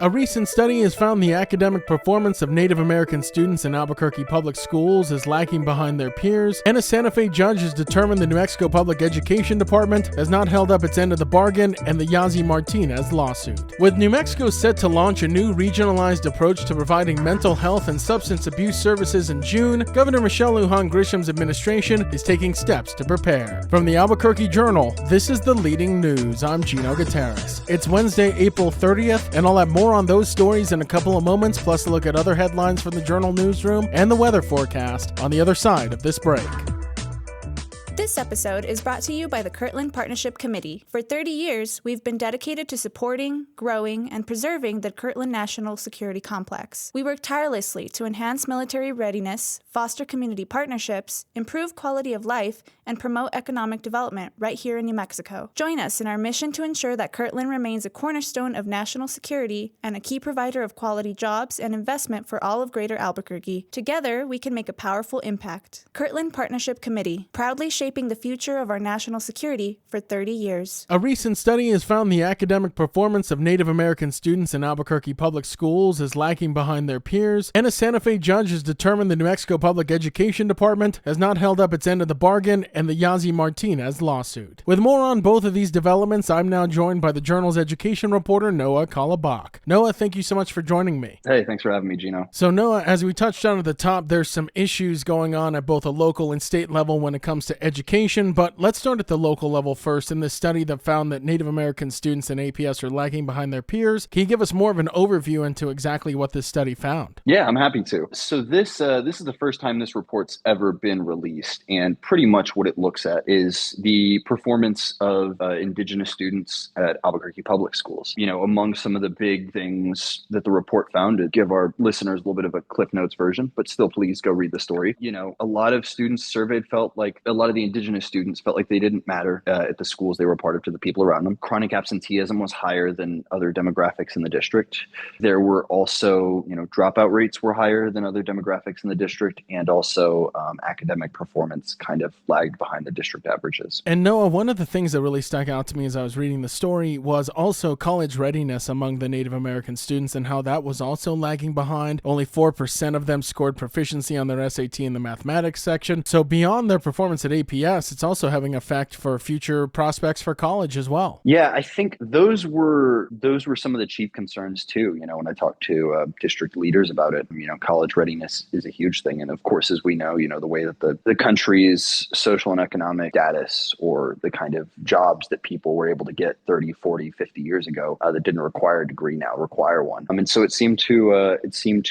A recent study has found the academic performance of Native American students in Albuquerque public schools is lagging behind their peers, and a Santa Fe judge has determined the New Mexico Public Education Department has not held up its end of the bargain in the Yazzie Martinez lawsuit. With New Mexico set to launch a new regionalized approach to providing mental health and substance abuse services in June, Governor Michelle Lujan Grisham's administration is taking steps to prepare. From the Albuquerque Journal, this is the leading news. I'm Gino Gutierrez. It's Wednesday, April 30th, and I'll have more on those stories in a couple of moments, plus a look at other headlines from the Journal newsroom and the weather forecast on the other side of this break. This episode is brought to you by the Kirtland Partnership Committee. For 30 years, we've been dedicated to supporting, growing, and preserving the Kirtland National Security Complex. We work tirelessly to enhance military readiness, foster community partnerships, improve quality of life, and promote economic development right here in New Mexico. Join us in our mission to ensure that Kirtland remains a cornerstone of national security and a key provider of quality jobs and investment for all of Greater Albuquerque. Together, we can make a powerful impact. Kirtland Partnership Committee, proudly shaping the future of our national security for 30 years. A recent study has found the academic performance of Native American students in Albuquerque public schools is lagging behind their peers, and a Santa Fe judge has determined the New Mexico Public Education Department has not held up its end of the bargain in the Yazzie Martinez lawsuit. With more on both of these developments, I'm now joined by the Journal's education reporter, Noah Kalabach. Noah, thank you so much for joining me. Hey, thanks for having me, Gino. So Noah, as we touched on at the top, there's some issues going on at both a local and state level when it comes to education, but let's start at the local level first. In this study that found that Native American students in APS are lagging behind their peers, can you give us more of an overview into exactly what this study found? Yeah, I'm happy to. So this is the first time this report's ever been released, and pretty much what it looks at is the performance of Indigenous students at Albuquerque public schools. You know, among some of the big things that the report found, to give our listeners a little bit of a Cliff Notes version, but still please go read the story. You know, a lot of students surveyed felt like a lot of the Indigenous students felt like they didn't matter at the schools they were part of to the people around them. Chronic absenteeism was higher than other demographics in the district. There were also, dropout rates were higher than other demographics in the district, and also academic performance kind of lagged behind the district averages. And Noah, one of the things that really stuck out to me as I was reading the story was also college readiness among the Native American students and how that was also lagging behind. Only 4% of them scored proficiency on their SAT in the mathematics section. So beyond their performance at APS, it's also having effect for future prospects for college as well. Yeah, I think those were some of the chief concerns too. When I talked to district leaders about it, college readiness is a huge thing. And of course, as we know, the way that the country's social and economic status, or the kind of jobs that people were able to get 30, 40, 50 years ago that didn't require a degree now require one. And so it seemed to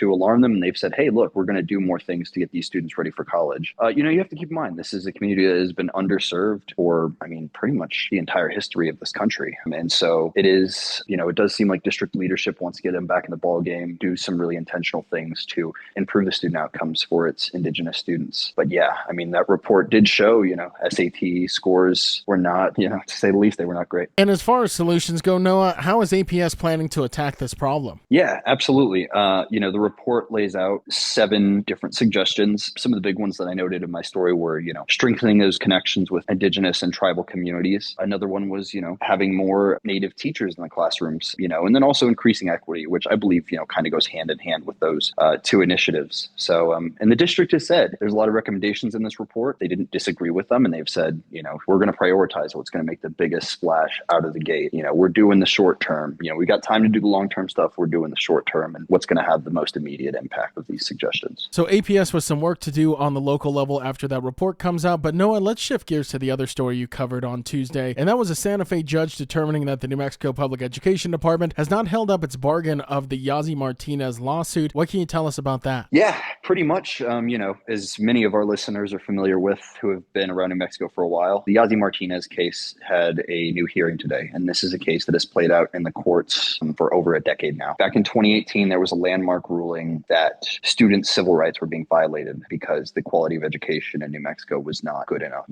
alarm them. And they've said, hey, look, we're going to do more things to get these students ready for college. You have to keep in mind, this is a community that has been underserved for, pretty much the entire history of this country. And so it is, it does seem like district leadership wants to get them back in the ball game, do some really intentional things to improve the student outcomes for its Indigenous students. But yeah, that report did show, SAT scores were not, to say the least, they were not great. And as far as solutions go, Noah, how is APS planning to attack this problem? Yeah, absolutely. The report lays out 7 different suggestions. Some of the big ones that I noted in my story were, strengthening those connections with Indigenous and tribal communities. Another one was, having more Native teachers in the classrooms, and then also increasing equity, which I believe, kind of goes hand in hand with those 2 initiatives. So, and the district has said there's a lot of recommendations in this report. They didn't disagree with them, and they've said, we're going to prioritize what's going to make the biggest splash out of the gate. We're doing the short term. We got time to do the long term stuff. We're doing the short term and what's going to have the most immediate impact of these suggestions. So APS was some work to do on the local level after that report comes out. But Noah, let's shift gears to the other story you covered on Tuesday. And that was a Santa Fe judge determining that the New Mexico Public Education Department has not held up its bargain of the Yazzie Martinez lawsuit. What can you tell us about that? Yeah, pretty much, as many of our listeners are familiar with who have been around New Mexico for a while, the Yazzie Martinez case had a new hearing today. And this is a case that has played out in the courts for over a decade now. Back in 2018, there was a landmark ruling that students' civil rights were being violated because the quality of education in New Mexico was not good good enough,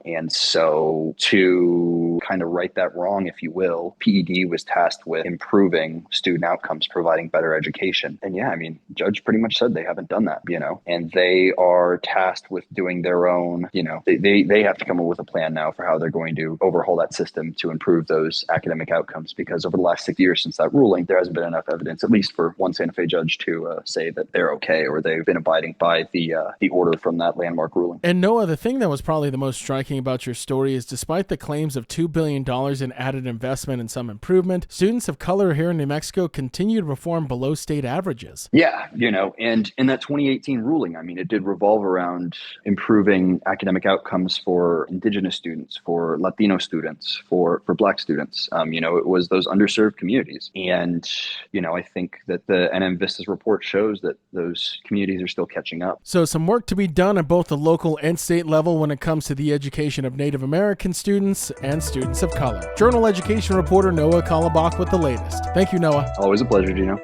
and so to kind of right that wrong, if you will, PED was tasked with improving student outcomes, providing better education. And yeah, I mean, Judge pretty much said they haven't done that, and they are tasked with doing their own, they have to come up with a plan now for how they're going to overhaul that system to improve those academic outcomes, because over the last 6 years since that ruling, there hasn't been enough evidence, at least for one Santa Fe judge, to say that they're okay or they've been abiding by the order from that landmark ruling. And Noah, the thing that was probably the most striking about your story is despite the claims of $2 billion in added investment and some improvement, students of color here in New Mexico continue to perform below state averages. Yeah, and in that 2018 ruling, I mean, it did revolve around improving academic outcomes for Indigenous students, for Latino students, for Black students. It was those underserved communities. And, I think that the NM Vista's report shows that those communities are still catching up. So some work to be done at both the local and state level when it comes to the education of Native American students and students of color. Journal education reporter Noah Kalabach with the latest. Thank you, Noah. Always a pleasure, Gino.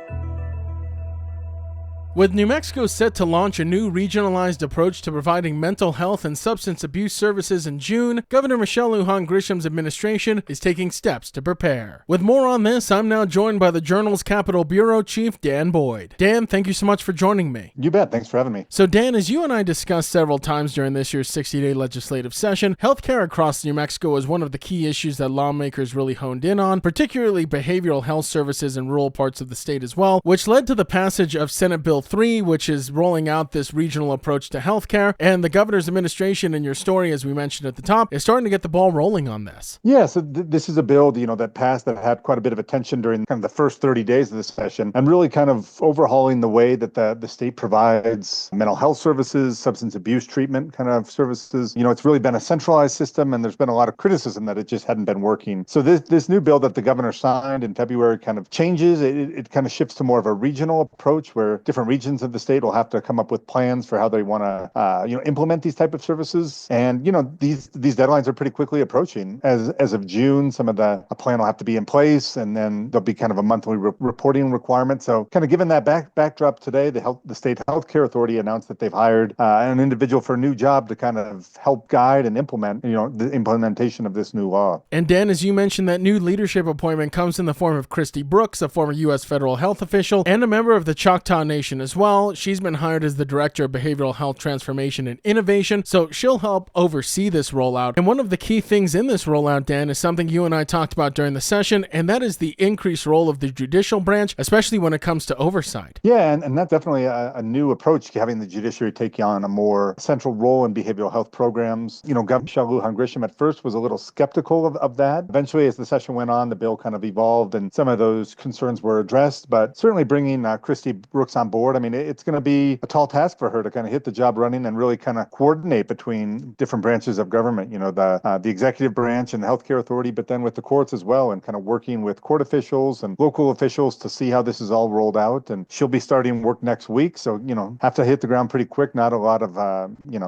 With New Mexico set to launch a new regionalized approach to providing mental health and substance abuse services in June, Governor Michelle Lujan Grisham's administration is taking steps to prepare. With more on this, I'm now joined by the Journal's Capitol Bureau Chief, Dan Boyd. Dan, thank you so much for joining me. You bet. Thanks for having me. So Dan, as you and I discussed several times during this year's 60-day legislative session, healthcare across New Mexico is one of the key issues that lawmakers really honed in on, particularly behavioral health services in rural parts of the state as well, which led to the passage of Senate Bill 3, which is rolling out this regional approach to healthcare. And the governor's administration, in your story, as we mentioned at the top, is starting to get the ball rolling on this. Yeah, so this is a bill, that passed that had quite a bit of attention during kind of the first 30 days of the session, and really kind of overhauling the way that the state provides mental health services, substance abuse treatment kind of services. It's really been a centralized system, and there's been a lot of criticism that it just hadn't been working. So this new bill that the governor signed in February kind of changes. It kind of shifts to more of a regional approach where different regions of the state will have to come up with plans for how they want to, implement these type of services. And, these deadlines are pretty quickly approaching. As of June, some of a plan will have to be in place, and then there'll be kind of a monthly reporting requirement. So kind of given that backdrop today, the State Healthcare Authority announced that they've hired an individual for a new job to kind of help guide and implement, the implementation of this new law. And Dan, as you mentioned, that new leadership appointment comes in the form of Christy Brooks, a former U.S. federal health official and a member of the Choctaw Nation as well. She's been hired as the Director of Behavioral Health Transformation and Innovation, so she'll help oversee this rollout. And one of the key things in this rollout, Dan, is something you and I talked about during the session, and that is the increased role of the judicial branch, especially when it comes to oversight. Yeah, and that's definitely a new approach, having the judiciary take on a more central role in behavioral health programs. Governor Michelle Lujan Grisham at first was a little skeptical of that. Eventually, as the session went on, the bill kind of evolved, and some of those concerns were addressed. But certainly bringing Christy Brooks on board, I mean, it's going to be a tall task for her to kind of hit the job running and really kind of coordinate between different branches of government, the executive branch and the healthcare authority, but then with the courts as well, and kind of working with court officials and local officials to see how this is all rolled out. And she'll be starting work next week. So, have to hit the ground pretty quick, not a lot of,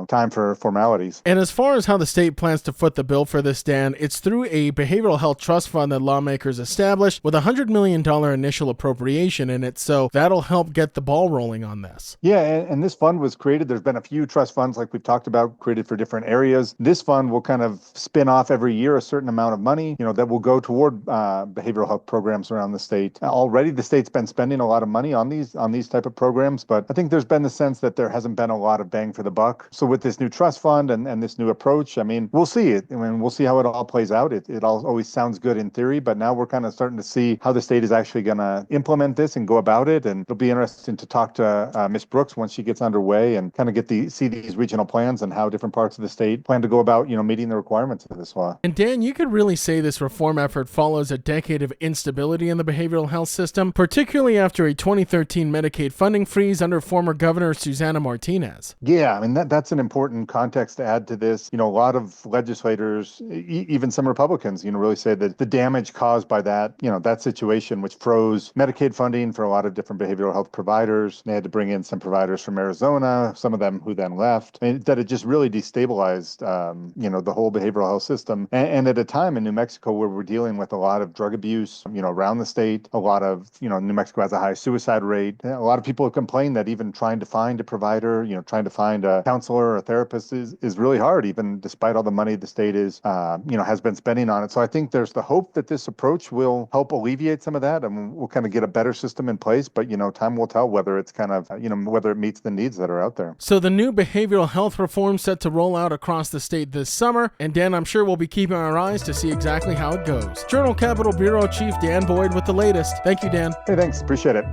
time for formalities. And as far as how the state plans to foot the bill for this, Dan, it's through a behavioral health trust fund that lawmakers established with a $100 million initial appropriation in it. So that'll help get the ball rolling on this. Yeah, and this fund was created. There's been a few trust funds, like we've talked about, created for different areas. This fund will kind of spin off every year a certain amount of money, that will go toward behavioral health programs around the state. Already, the state's been spending a lot of money on these type of programs, but I think there's been the sense that there hasn't been a lot of bang for the buck. So with this new trust fund and this new approach, I mean, we'll see it. I mean, we'll see how it all plays out. It all always sounds good in theory, but now we're kind of starting to see how the state is actually going to implement this and go about it. And it'll be interesting to talk to Ms. Brooks once she gets underway and kind of see these regional plans and how different parts of the state plan to go about, meeting the requirements of this law. And Dan, you could really say this reform effort follows a decade of instability in the behavioral health system, particularly after a 2013 Medicaid funding freeze under former Governor Susana Martinez. Yeah, I mean, that's an important context to add to this. A lot of legislators, even some Republicans, really say that the damage caused by that, that situation, which froze Medicaid funding for a lot of different behavioral health providers, providers. They had to bring in some providers from Arizona, some of them who then left. That it just really destabilized, the whole behavioral health system. And at a time in New Mexico where we're dealing with a lot of drug abuse, around the state, a lot of, New Mexico has a high suicide rate. A lot of people have complained that even trying to find a provider, trying to find a counselor or a therapist is really hard, even despite all the money the state has been spending on it. So I think there's the hope that this approach will help alleviate some of that, and we'll kind of get a better system in place. But, time will tell whether it's kind of, whether it meets the needs that are out there. So the new behavioral health reform set to roll out across the state this summer, and Dan, I'm sure we'll be keeping our eyes to see exactly how it goes. Journal Capital Bureau Chief Dan Boyd with the latest. Thank you, Dan. Hey, thanks. Appreciate it.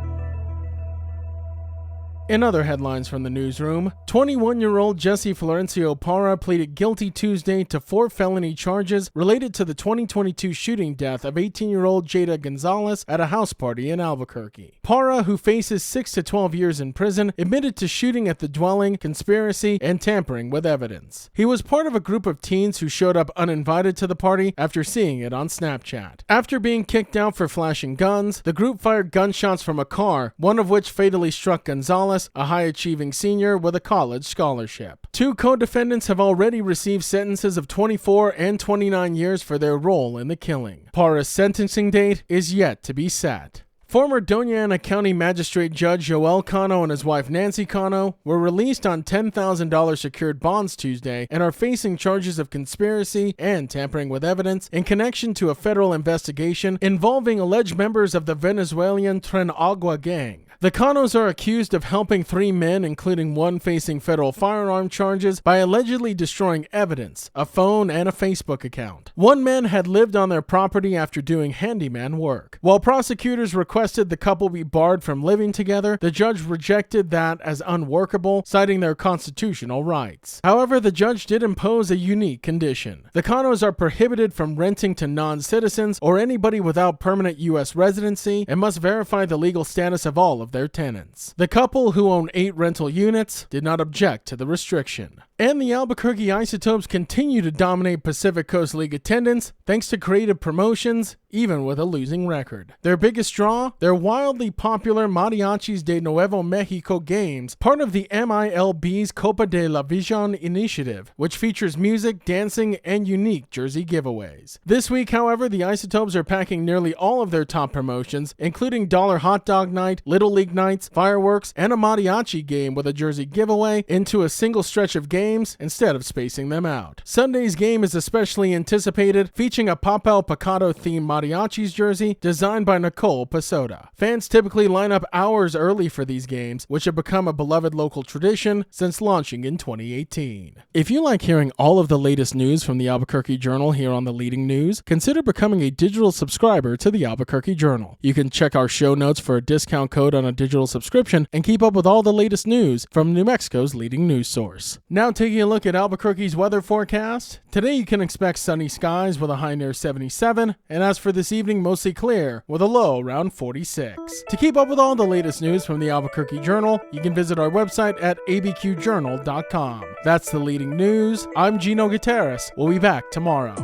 In other headlines from the newsroom, 21-year-old Yazzie Florencio Parra pleaded guilty Tuesday to 4 felony charges related to the 2022 shooting death of 18-year-old Jada Gonzalez at a house party in Albuquerque. Parra, who faces 6 to 12 years in prison, admitted to shooting at the dwelling, conspiracy, and tampering with evidence. He was part of a group of teens who showed up uninvited to the party after seeing it on Snapchat. After being kicked out for flashing guns, the group fired gunshots from a car, one of which fatally struck Gonzalez, a high-achieving senior with a college scholarship. 2 co-defendants have already received sentences of 24 and 29 years for their role in the killing. Parra's sentencing date is yet to be set. Former Doña Ana County Magistrate Judge Joel Cano and his wife Nancy Cano were released on $10,000 secured bonds Tuesday and are facing charges of conspiracy and tampering with evidence in connection to a federal investigation involving alleged members of the Venezuelan Tren Agua gang. The Canos are accused of helping 3 men, including one facing federal firearm charges, by allegedly destroying evidence, a phone, and a Facebook account. One man had lived on their property after doing handyman work. While prosecutors requested the couple be barred from living together, the judge rejected that as unworkable, citing their constitutional rights. However, the judge did impose a unique condition. The Canos are prohibited from renting to non-citizens or anybody without permanent U.S. residency and must verify the legal status of all of their tenants. The couple, who own 8 rental units, did not object to the restriction. And the Albuquerque Isotopes continue to dominate Pacific Coast League attendance thanks to creative promotions, even with a losing record. Their biggest draw? Their wildly popular Mariachis de Nuevo Mexico games, part of the MILB's Copa de la Vision initiative, which features music, dancing, and unique jersey giveaways. This week, however, the Isotopes are packing nearly all of their top promotions, including Dollar Hot Dog Night, Little League Nights, fireworks, and a mariachi game with a jersey giveaway into a single stretch of games instead of spacing them out. Sunday's game is especially anticipated, featuring a Papel Picado themed mariachis jersey designed by Nicole Pasoda. Fans typically line up hours early for these games, which have become a beloved local tradition since launching in 2018. If you like hearing all of the latest news from the Albuquerque Journal here on the Leading News, consider becoming a digital subscriber to the Albuquerque Journal. You can check our show notes for a discount code on a digital subscription and keep up with all the latest news from New Mexico's leading news source. Now taking a look at Albuquerque's weather forecast. Today you can expect sunny skies with a high near 77, and as for this evening, mostly clear with a low around 46. To keep up with all the latest news from the Albuquerque Journal, you can visit our website at abqjournal.com. That's the Leading News. I'm Gino Gutierrez. We'll be back tomorrow.